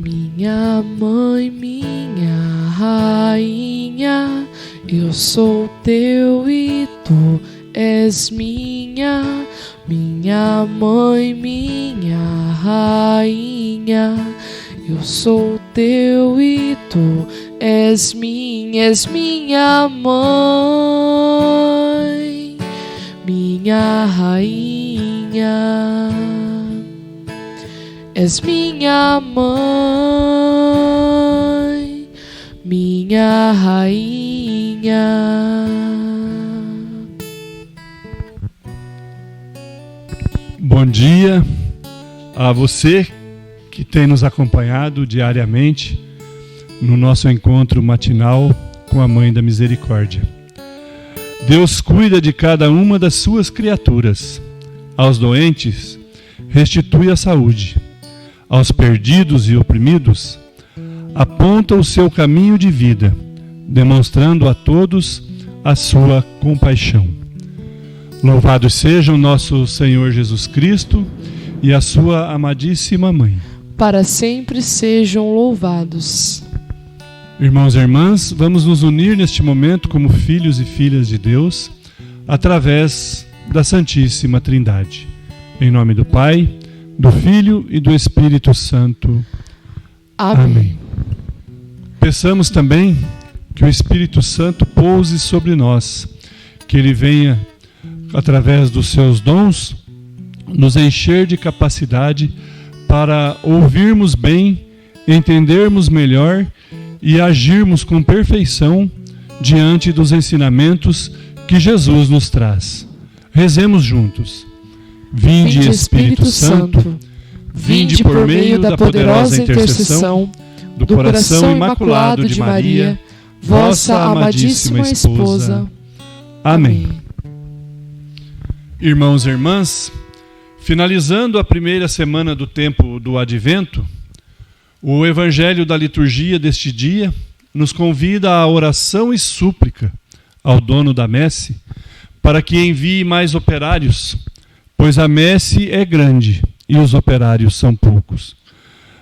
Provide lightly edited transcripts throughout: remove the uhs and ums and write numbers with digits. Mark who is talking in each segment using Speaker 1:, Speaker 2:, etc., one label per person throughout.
Speaker 1: Minha mãe, minha rainha, eu sou teu e tu és minha. Minha mãe, minha rainha, eu sou teu e tu és minha mãe, minha rainha. És minha mãe, minha rainha.
Speaker 2: Bom dia a você que tem nos acompanhado diariamente no nosso encontro matinal com a Mãe da Misericórdia. Deus cuida de cada uma das suas criaturas. Aos doentes, restitui a saúde. Aos perdidos e oprimidos, aponta o seu caminho de vida, demonstrando a todos a sua compaixão. Louvado seja o nosso Senhor Jesus Cristo e a sua amadíssima Mãe.
Speaker 1: Para sempre sejam louvados.
Speaker 2: Irmãos e irmãs, vamos nos unir neste momento como filhos e filhas de Deus, através da Santíssima Trindade. Em nome do Pai, do Filho e do Espírito Santo. Amém. Peçamos também que o Espírito Santo pouse sobre nós, que ele venha, através dos seus dons, nos encher de capacidade para ouvirmos bem, entendermos melhor e agirmos com perfeição diante dos ensinamentos que Jesus nos traz. Rezemos juntos. Vinde, Espírito Santo, vinde por meio da poderosa intercessão do coração imaculado de Maria, vossa amadíssima esposa. Amém. Irmãos e irmãs, finalizando a primeira semana do tempo do Advento, o Evangelho da liturgia deste dia nos convida à oração e súplica ao dono da messe para que envie mais operários, pois a messe é grande e os operários são poucos.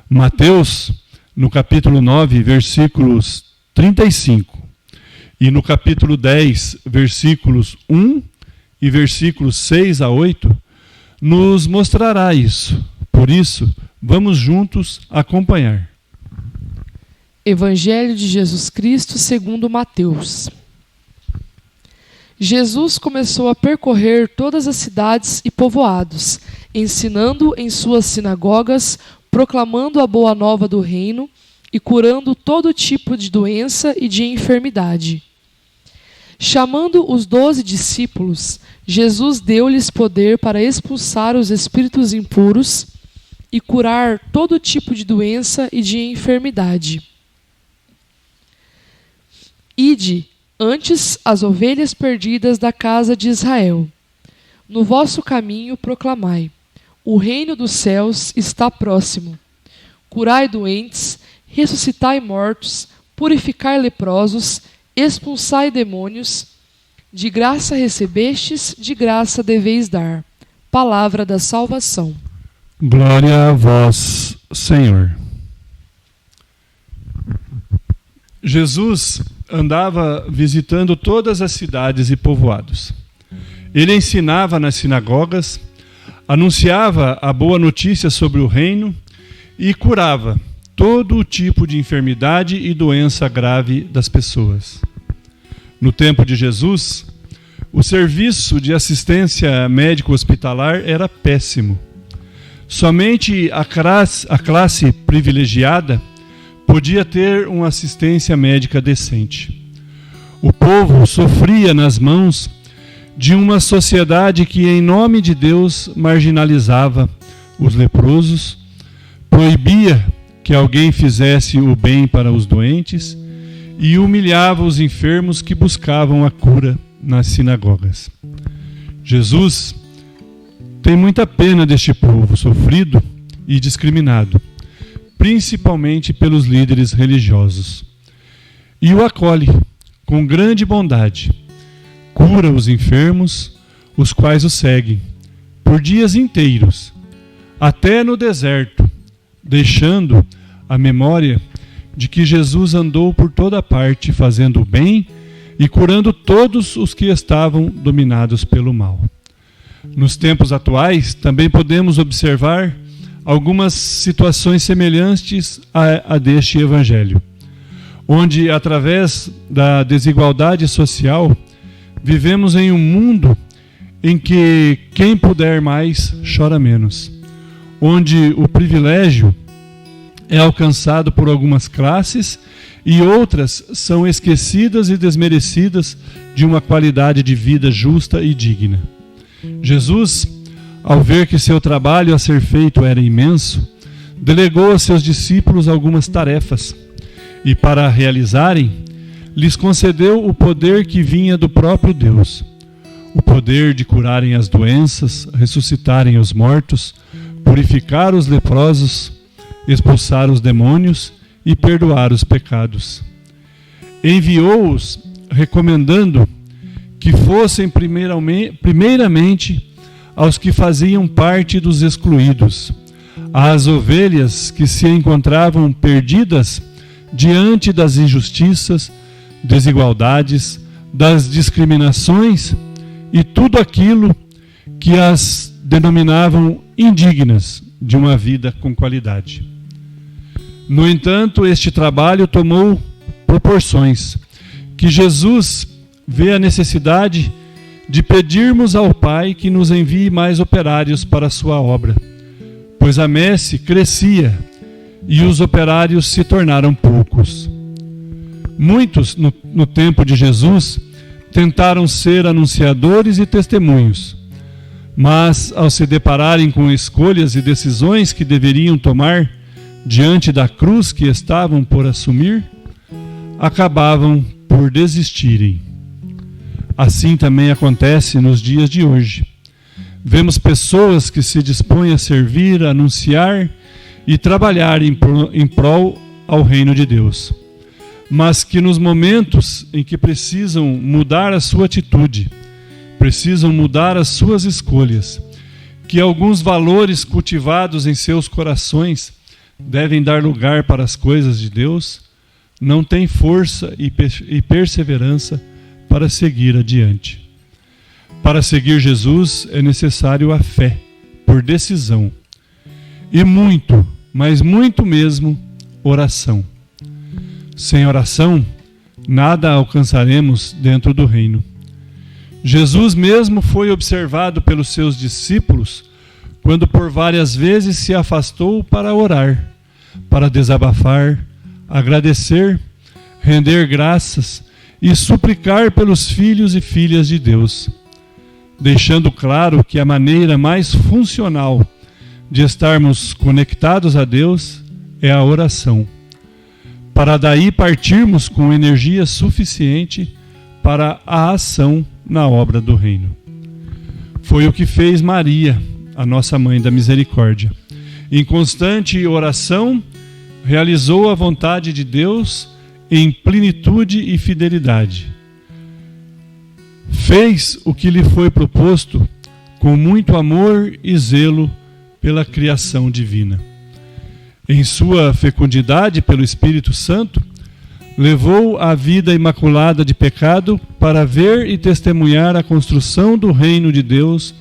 Speaker 2: Mateus, no capítulo 9, versículos 35, e no capítulo 10, versículos 1 e versículos 6 a 8, nos mostrará isso. Por isso, vamos juntos acompanhar.
Speaker 1: Evangelho de Jesus Cristo segundo Mateus. Jesus começou a percorrer todas as cidades e povoados, ensinando em suas sinagogas, proclamando a boa nova do reino e curando todo tipo de doença e de enfermidade. Chamando os 12 discípulos, Jesus deu-lhes poder para expulsar os espíritos impuros e curar todo tipo de doença e de enfermidade. Ide antes as ovelhas perdidas da casa de Israel. No vosso caminho proclamai: o reino dos céus está próximo. Curai doentes, ressuscitai mortos, purificai leprosos, expulsai demônios. De graça recebestes, de graça deveis dar. Palavra da salvação.
Speaker 2: Glória a vós, Senhor. Jesus andava visitando todas as cidades e povoados. Ele ensinava nas sinagogas, anunciava a boa notícia sobre o reino e curava todo o tipo de enfermidade e doença grave das pessoas. No tempo de Jesus, o serviço de assistência médico-hospitalar era péssimo. Somente a classe privilegiada podia ter uma assistência médica decente. O povo sofria nas mãos de uma sociedade que, em nome de Deus, marginalizava os leprosos, proibia que alguém fizesse o bem para os doentes e humilhava os enfermos que buscavam a cura nas sinagogas. Jesus tem muita pena deste povo sofrido e discriminado, principalmente pelos líderes religiosos, e o acolhe com grande bondade, cura os enfermos, os quais o seguem, por dias inteiros, até no deserto, deixando a memória de que Jesus andou por toda parte fazendo o bem e curando todos os que estavam dominados pelo mal. Nos tempos atuais, também podemos observar algumas situações semelhantes a deste evangelho, onde, através da desigualdade social, vivemos em um mundo em que quem puder mais chora menos, onde o privilégio é alcançado por algumas classes e outras são esquecidas e desmerecidas de uma qualidade de vida justa e digna. Jesus, ao ver que seu trabalho a ser feito era imenso, delegou a seus discípulos algumas tarefas e, para realizarem, lhes concedeu o poder que vinha do próprio Deus, o poder de curarem as doenças, ressuscitarem os mortos, purificar os leprosos, expulsar os demônios e perdoar os pecados. Enviou-os recomendando que fossem primeiramente aos que faziam parte dos excluídos, às ovelhas que se encontravam perdidas diante das injustiças, desigualdades, das discriminações e tudo aquilo que as denominavam indignas de uma vida com qualidade. No entanto, este trabalho tomou proporções que Jesus vê a necessidade de pedirmos ao Pai que nos envie mais operários para a sua obra, pois a messe crescia e os operários se tornaram poucos. Muitos, no tempo de Jesus, tentaram ser anunciadores e testemunhos, mas ao se depararem com escolhas e decisões que deveriam tomar diante da cruz que estavam por assumir, acabavam por desistirem. Assim também acontece nos dias de hoje. Vemos pessoas que se dispõem a servir, a anunciar e trabalhar em prol ao reino de Deus, mas que nos momentos em que precisam mudar a sua atitude, precisam mudar as suas escolhas, que alguns valores cultivados em seus corações devem dar lugar para as coisas de Deus, não têm força e perseverança para seguir adiante. Para seguir Jesus é necessário a fé, por decisão, e muito, mas muito mesmo, oração. Sem oração, nada alcançaremos dentro do reino. Jesus mesmo foi observado pelos seus discípulos quando por várias vezes se afastou para orar, para desabafar, agradecer, render graças e suplicar pelos filhos e filhas de Deus, deixando claro que a maneira mais funcional de estarmos conectados a Deus é a oração, para daí partirmos com energia suficiente para a ação na obra do reino. Foi o que fez Maria, a nossa Mãe da Misericórdia. Em constante oração, realizou a vontade de Deus em plenitude e fidelidade. Fez o que lhe foi proposto com muito amor e zelo pela criação divina. Em sua fecundidade pelo Espírito Santo, levou a vida imaculada de pecado para ver e testemunhar a construção do reino de Deus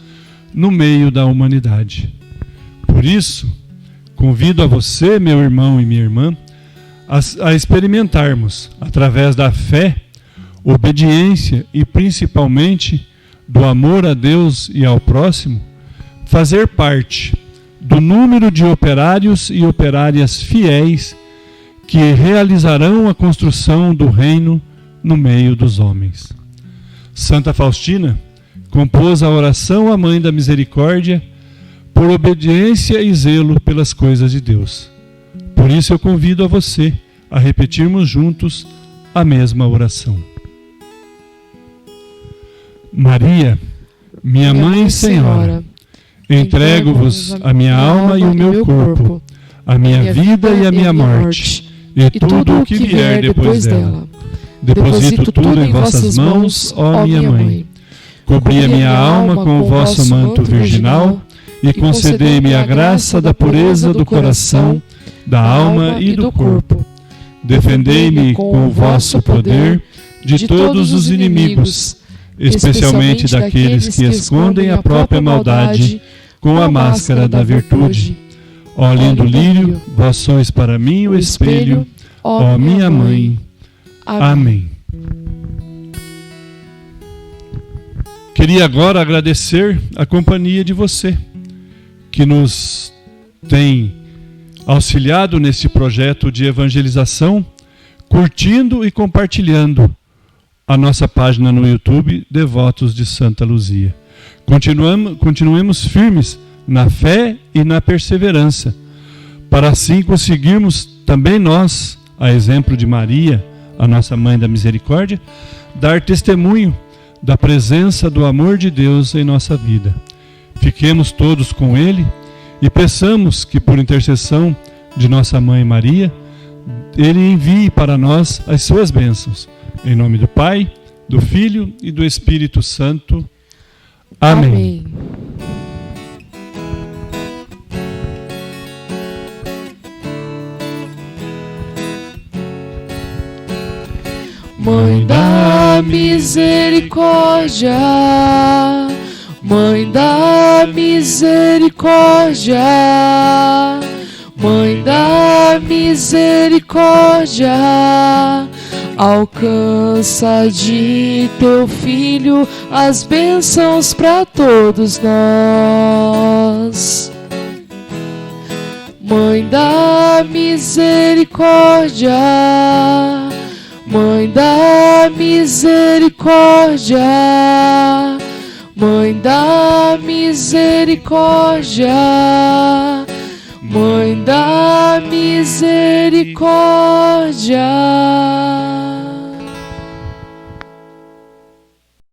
Speaker 2: no meio da humanidade. Por isso, convido a você, meu irmão e minha irmã, a experimentarmos, através da fé, obediência e principalmente do amor a Deus e ao próximo, fazer parte do número de operários e operárias fiéis que realizarão a construção do reino no meio dos homens. Santa Faustina compôs a oração à Mãe da Misericórdia por obediência e zelo pelas coisas de Deus. Por isso eu convido a você a repetirmos juntos a mesma oração. Maria, minha Mãe e Senhora, entrego-vos a minha alma e o meu corpo, a minha vida e a minha morte, e tudo o que vier depois dela. Deposito tudo em vossas mãos, ó minha Mãe. Cobri a minha alma com o vosso manto virginal e concedei-me a graça da pureza do coração, da alma e do corpo. Defendei-me com o vosso poder de todos os inimigos, especialmente daqueles que escondem a própria maldade com a máscara da virtude. Ó lindo lírio, vós sois para mim o espelho, ó minha mãe. Amém. Queria agora agradecer a companhia de você, que nos tem auxiliado neste projeto de evangelização, curtindo e compartilhando a nossa página no YouTube, Devotos de Santa Luzia. Continuemos firmes na fé e na perseverança, para assim conseguirmos também nós, a exemplo de Maria, a nossa Mãe da Misericórdia, dar testemunho da presença do amor de Deus em nossa vida. Fiquemos todos com Ele e peçamos que, por intercessão de nossa Mãe Maria, Ele envie para nós as suas bênçãos. Em nome do Pai, do Filho e do Espírito Santo. Amém.
Speaker 1: Mãe da misericórdia, Mãe da misericórdia, Mãe da misericórdia, alcança de teu Filho as bênçãos para todos nós. Mãe da misericórdia, Mãe da misericórdia, Mãe da misericórdia, Mãe da misericórdia.